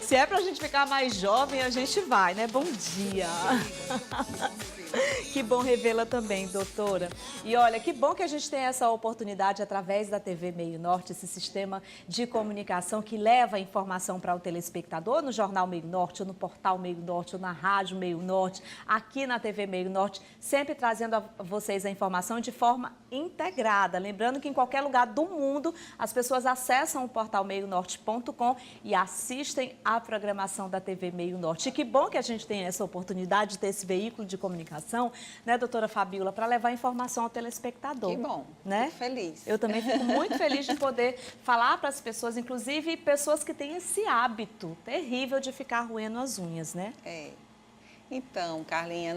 Se é pra gente ficar mais jovem, a gente vai, né? Bom dia. Que bom revê-la também, doutora. E olha, que bom que a gente tem essa oportunidade através da TV Meio Norte, esse sistema de comunicação que leva a informação para o telespectador no Jornal Meio Norte, ou no Portal Meio Norte, ou na Rádio Meio Norte, aqui na TV Meio Norte, sempre trazendo a vocês a informação de forma integrada. Lembrando que em qualquer lugar do mundo, as pessoas acessam o portal meionorte.com e assistem à programação da TV Meio Norte. E que bom que a gente tem essa oportunidade de ter esse veículo de comunicação, né, doutora Fabíola, para levar informação ao telespectador. Que bom, né? fico feliz. Eu também fico muito feliz de poder falar para as pessoas, inclusive pessoas que têm esse hábito terrível de ficar roendo as unhas, né? Então, Carlinha,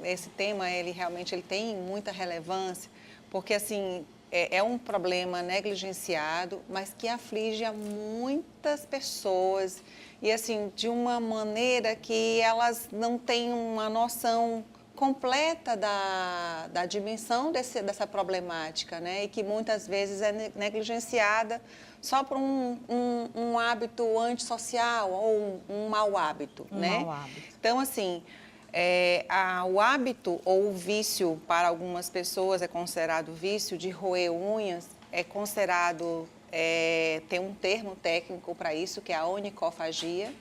esse tema, ele realmente tem muita relevância, porque assim, é um problema negligenciado, mas que aflige a muitas pessoas e assim, de uma maneira que elas não têm uma noção completa da dimensão dessa problemática, né? E que muitas vezes é negligenciada só por um hábito antissocial ou um mau hábito, né? Mau hábito. Então, assim, o hábito ou o vício, para algumas pessoas é considerado vício de roer unhas, é considerado, tem um termo técnico para isso, que é a onicofagia,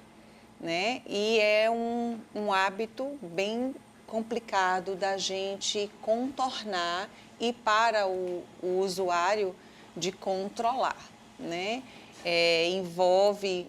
né? E é um hábito bem complicado da gente contornar e para o usuário de controlar, né? Envolve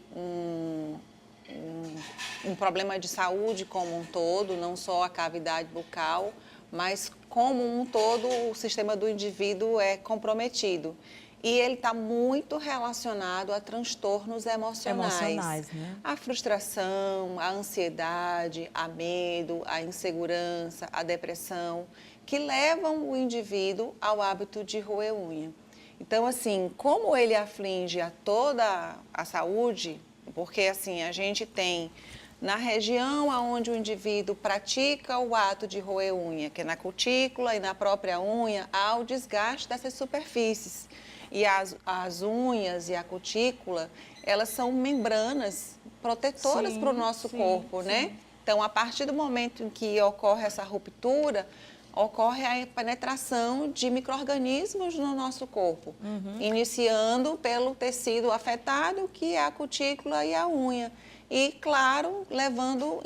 um problema de saúde como um todo, não só a cavidade bucal, mas como um todo o sistema do indivíduo é comprometido. E ele está muito relacionado a transtornos emocionais. Né? A frustração, a ansiedade, a medo, a insegurança, a depressão, que levam o indivíduo ao hábito de roer unha. Então, assim, como ele aflige a toda a saúde, porque assim, a gente tem na região onde o indivíduo pratica o ato de roer unha, que é na cutícula e na própria unha, há o desgaste dessas superfícies. E as unhas e a cutícula, elas são membranas protetoras para o nosso corpo, né? Então, a partir do momento em que ocorre essa ruptura, ocorre a penetração de micro-organismos no nosso corpo, iniciando pelo tecido afetado, que é a cutícula e a unha. E, claro, levando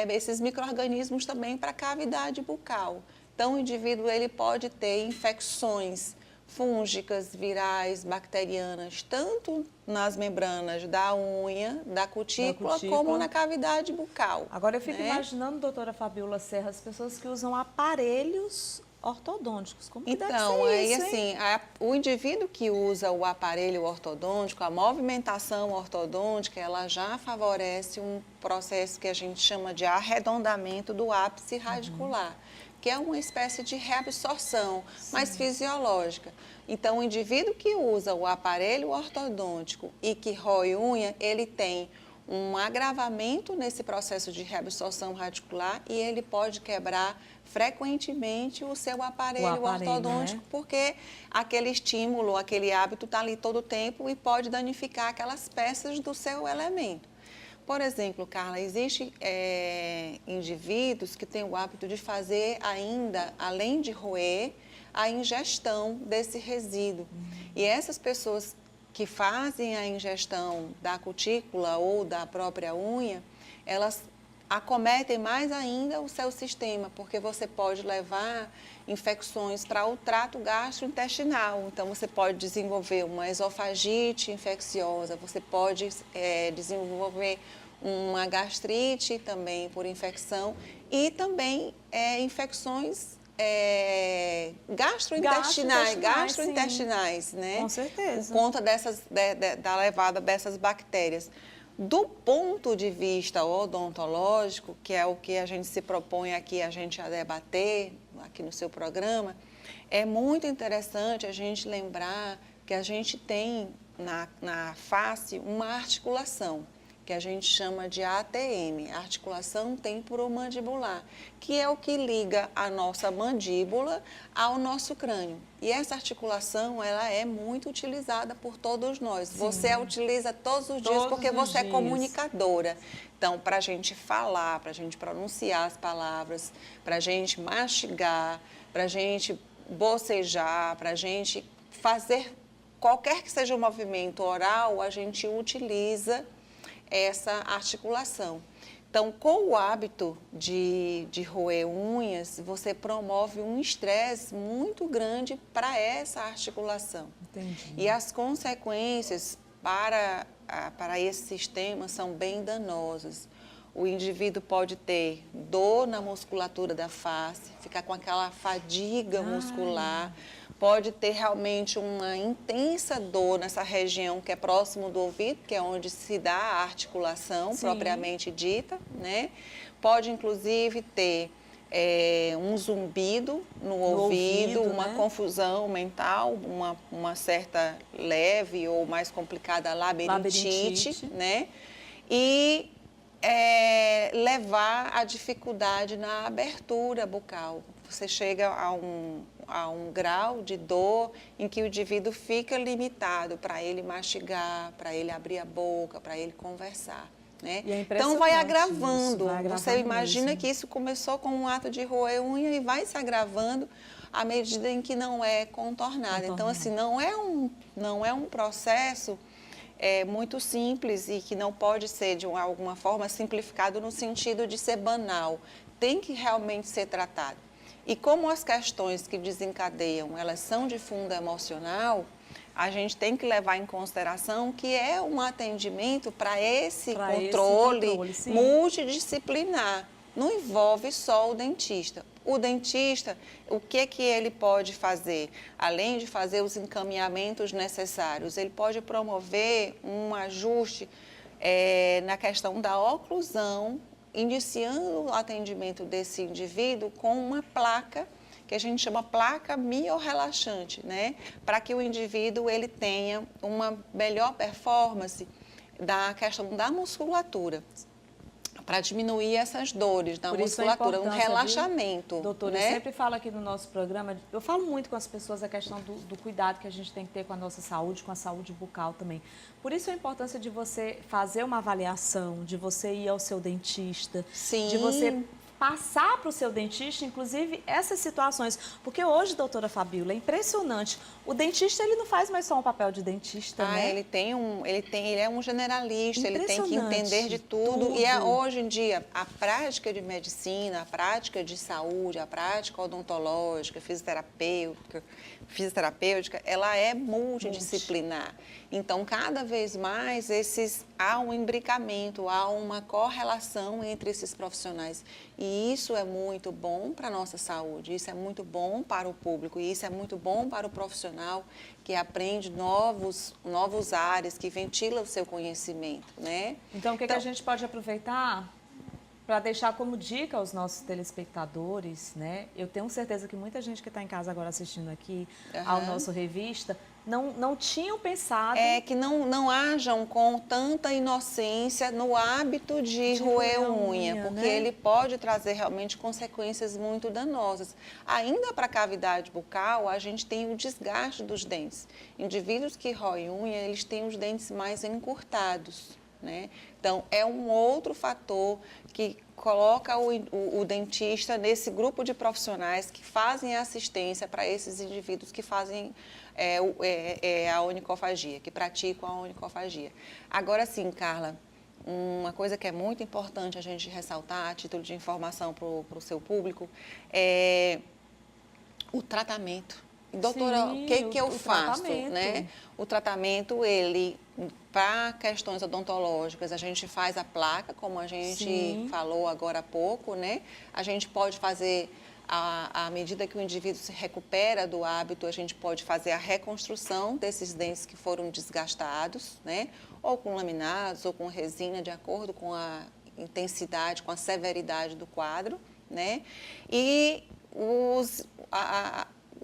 esses micro-organismos também para a cavidade bucal. Então, o indivíduo ele pode ter infecções fúngicas, virais, bacterianas, tanto nas membranas da unha, da cutícula, como na cavidade bucal. Agora, eu fico imaginando, doutora Fabíola Serra, as pessoas que usam aparelhos ortodônticos. Como que deve ser isso, aí, assim, o indivíduo que usa o aparelho ortodôntico, a movimentação ortodôntica, ela já favorece um processo que a gente chama de arredondamento do ápice radicular, que é uma espécie de reabsorção, mas fisiológica. Então, o indivíduo que usa o aparelho ortodôntico e que rói unha, ele tem um agravamento nesse processo de reabsorção radicular e ele pode quebrar frequentemente o seu aparelho ortodôntico, né? Porque aquele estímulo, aquele hábito está ali todo o tempo e pode danificar aquelas peças do seu elemento. Por exemplo, Carla, existem indivíduos que têm o hábito de fazer ainda, além de roer, a ingestão desse resíduo. E essas pessoas que fazem a ingestão da cutícula ou da própria unha, elas acometem mais ainda o seu sistema, porque você pode levar infecções para o trato gastrointestinal. Então, você pode desenvolver uma esofagite infecciosa, você pode desenvolver uma gastrite também por infecção e também infecções gastrointestinais, né? Com certeza. Por conta da levada dessas bactérias. Do ponto de vista odontológico, que é o que a gente se propõe aqui a gente a debater aqui no seu programa, é muito interessante a gente lembrar que a gente tem na face uma articulação. que a gente chama de ATM, articulação temporomandibular, que é o que liga a nossa mandíbula ao nosso crânio. E essa articulação, ela é muito utilizada por todos nós. Sim. Você a utiliza todos os dias porque você é comunicadora. Então, para a gente falar, para a gente pronunciar as palavras, para a gente mastigar, para a gente bocejar, para a gente fazer qualquer que seja o movimento oral, a gente utiliza essa articulação. Então, com o hábito de roer unhas, você promove um estresse muito grande para essa articulação. Entendi. E as consequências para esse sistema são bem danosas. O indivíduo pode ter dor na musculatura da face, ficar com aquela fadiga muscular, pode ter realmente uma intensa dor nessa região que é próximo do ouvido, que é onde se dá a articulação propriamente dita, né? Pode, inclusive, ter um zumbido no ouvido, uma confusão mental, uma certa leve ou mais complicada labirintite, né? E levar à dificuldade na abertura bucal. Você chega a um grau de dor em que o indivíduo fica limitado para ele mastigar, para ele abrir a boca, para ele conversar. Né? Então vai agravando. Você imagina mesmo que isso começou com um ato de roer unha e vai se agravando à medida em que não é contornado. Então, assim, não é um processo muito simples e que não pode ser, de alguma forma, simplificado no sentido de ser banal. Tem que realmente ser tratado. E como as questões que desencadeiam, elas são de fundo emocional, a gente tem que levar em consideração que é um atendimento para esse controle multidisciplinar. Não envolve só o dentista. O dentista, o que ele pode fazer? Além de fazer os encaminhamentos necessários, ele pode promover um ajuste na questão da oclusão, iniciando o atendimento desse indivíduo com uma placa, que a gente chama placa miorrelaxante, né? Para que o indivíduo ele tenha uma melhor performance da questão da musculatura, para diminuir essas dores da musculatura, um relaxamento. Doutora, né? Eu sempre falo aqui no nosso programa, eu falo muito com as pessoas a questão do cuidado que a gente tem que ter com a nossa saúde, com a saúde bucal também. Por isso a importância de você fazer uma avaliação, de você ir ao seu dentista, de você passar para o seu dentista, inclusive, essas situações. Porque hoje, doutora Fabíola, é impressionante. O dentista, ele não faz mais só um papel de dentista, né? Ele é um generalista, ele tem que entender de tudo. E hoje em dia, a prática de medicina, a prática de saúde, a prática odontológica, fisioterapêutica, ela é multidisciplinar. Então, cada vez mais, há um imbricamento, há uma correlação entre esses profissionais. E isso é muito bom para a nossa saúde, isso é muito bom para o público, e isso é muito bom para o profissional que aprende novos áreas, que ventila o seu conhecimento, né? Então, o que a gente pode aproveitar para deixar como dica aos nossos telespectadores, né? Eu tenho certeza que muita gente que está em casa agora assistindo aqui ao nosso revista não tinham pensado... que não hajam com tanta inocência no hábito de roer unha, porque né? Ele pode trazer realmente consequências muito danosas. Ainda para a cavidade bucal, a gente tem o desgaste dos dentes. Indivíduos que roem unha, eles têm os dentes mais encurtados, né? Então, é um outro fator que coloca o dentista nesse grupo de profissionais que fazem assistência para esses indivíduos que fazem a onicofagia, que praticam a onicofagia. Agora sim, Carla, uma coisa que é muito importante a gente ressaltar, a título de informação para o seu público, é o tratamento. Doutora, o que eu faço? Né? O tratamento, para questões odontológicas, a gente faz a placa, como a gente falou agora há pouco, né? A gente pode fazer, à medida que o indivíduo se recupera do hábito, a gente pode fazer a reconstrução desses dentes que foram desgastados, né? Ou com laminados, ou com resina, de acordo com a intensidade, com a severidade do quadro, né? E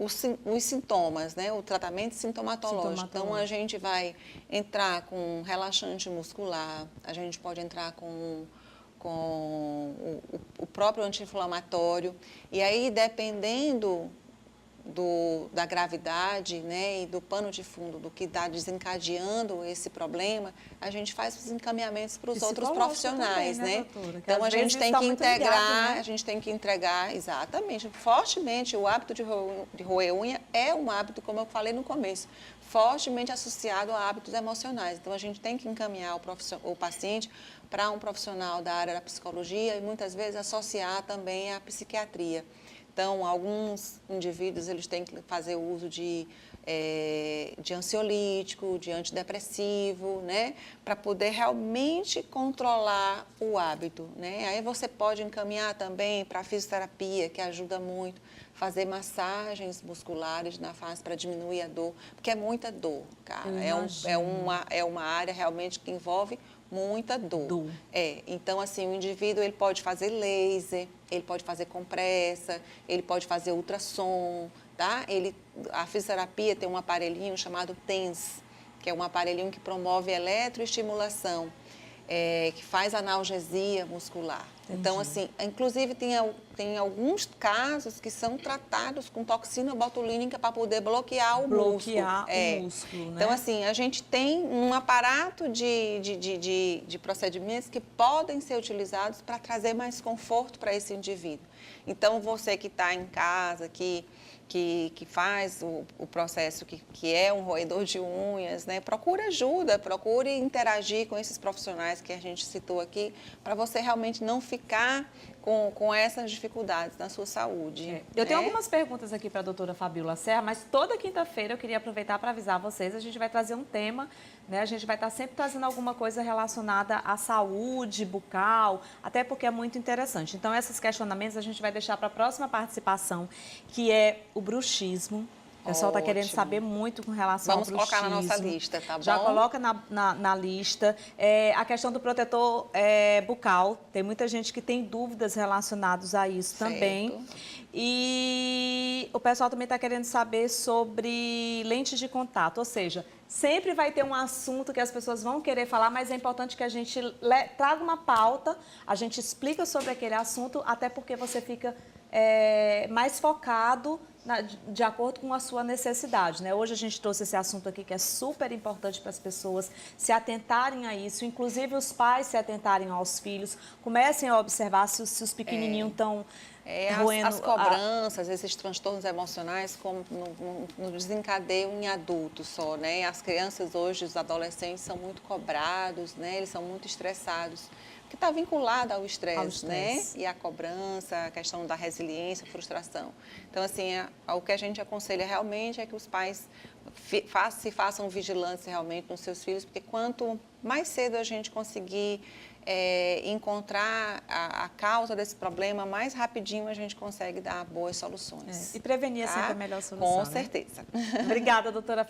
os sintomas, né? O tratamento sintomatológico. Então, a gente vai entrar com relaxante muscular, a gente pode entrar com o próprio anti-inflamatório. E aí, dependendo da gravidade, né, e do pano de fundo, do que está desencadeando esse problema, a gente faz os encaminhamentos para os outros profissionais, também, né? Doutora? Então, a gente tem que integrar, ligado, né? a gente tem que entregar, exatamente, fortemente, o hábito de roer unha é um hábito, como eu falei no começo, fortemente associado a hábitos emocionais. Então, a gente tem que encaminhar o paciente para um profissional da área da psicologia e, muitas vezes, associar também a psiquiatria. Então, alguns indivíduos eles têm que fazer uso de ansiolítico, de antidepressivo, né, para poder realmente controlar o hábito, né? Aí você pode encaminhar também para a fisioterapia, que ajuda muito, fazer massagens musculares na face para diminuir a dor, porque é muita dor, cara. É uma área realmente que envolve muita dor. Então, assim, o indivíduo ele pode fazer laser, ele pode fazer compressa, ele pode fazer ultrassom, tá? A fisioterapia tem um aparelhinho chamado TENS, que é um aparelhinho que promove eletroestimulação, que faz analgesia muscular. Entendi. Então, assim, inclusive tem alguns casos que são tratados com toxina botulínica para poder bloquear o músculo. O músculo, né? Então, assim, a gente tem um aparato de procedimentos que podem ser utilizados para trazer mais conforto para esse indivíduo. Então, você que está em casa, que faz o processo que é um roedor de unhas, né? Procure ajuda, procure interagir com esses profissionais que a gente citou aqui, para você realmente não ficar com essas dificuldades na sua saúde. Eu tenho algumas perguntas aqui para a doutora Fabíola Serra, mas toda quinta-feira eu queria aproveitar para avisar vocês, a gente vai trazer um tema, né? A gente vai estar sempre trazendo alguma coisa relacionada à saúde bucal, até porque é muito interessante. Então, esses questionamentos a gente vai deixar para a próxima participação, que é o bruxismo. O pessoal está querendo saber muito com relação ao bruxismo. Vamos colocar na nossa lista, tá bom? Já coloca na lista. A questão do protetor bucal, tem muita gente que tem dúvidas relacionadas a isso também. E o pessoal também está querendo saber sobre lentes de contato, ou seja, sempre vai ter um assunto que as pessoas vão querer falar, mas é importante que a gente traga uma pauta, a gente explica sobre aquele assunto, até porque você fica mais focado de acordo com a sua necessidade, né? Hoje a gente trouxe esse assunto aqui que é super importante para as pessoas se atentarem a isso, inclusive os pais se atentarem aos filhos, comecem a observar se os pequenininhos estão roendo... As cobranças, esses transtornos emocionais como no desencadeiam em adultos só, né? As crianças hoje, os adolescentes são muito cobrados, né? Eles são muito estressados, que está vinculada ao estresse, né? E a cobrança, a questão da resiliência, frustração. Então, assim, o que a gente aconselha realmente é que os pais se façam vigilantes realmente nos seus filhos, porque quanto mais cedo a gente conseguir encontrar a causa desse problema, mais rapidinho a gente consegue dar boas soluções. E prevenir é sempre a melhor solução. Com certeza. Obrigada, doutora Fabíola.